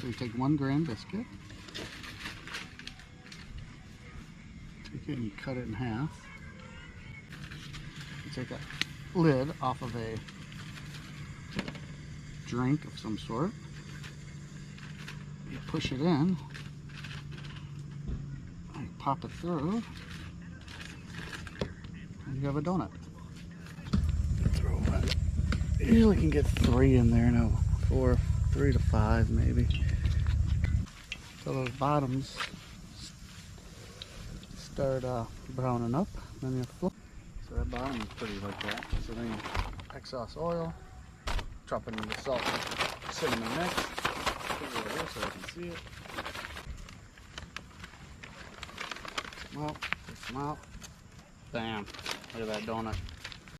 So you take 1 gram biscuit, take it and you cut it in half. You take a lid off of a drink of some sort. You push it in, and you pop it through, and you have a donut. Throw it. You usually can get 3 in there, no, 4, 3 to 5 maybe. So those bottoms start browning up, then you flip. So that bottom is pretty like that. So then you excess oil, drop it in the salt, cinnamon mix. Put it over here so I can see it. Take them out. Bam! Look at that donut.